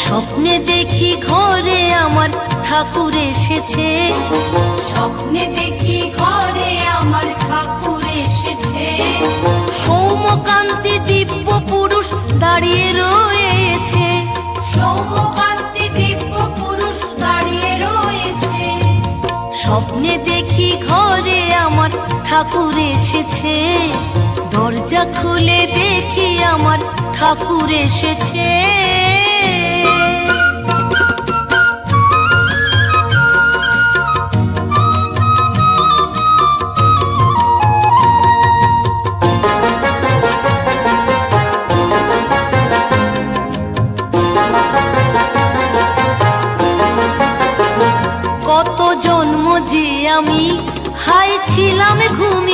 স্বপ্নে দেখি ঘরে আমার ঠাকুর এসেছে, স্বপ্নে দেখি ঘরে আমার ঠাকুর এসেছে। সৌম্যকান্তি দিব্য পুরুষ দাঁড়িয়ে রয়েছে, সৌম্যকান্তি দিব্য পুরুষ দাঁড়িয়ে রয়েছে। স্বপ্নে দেখি ঘরে আমার ঠাকুর এসেছে, দরজা খুলে দেখি আমার ঠাকুর এসেছে। কত জন্ম যে আমি হাই ছিলাম ঘুমে,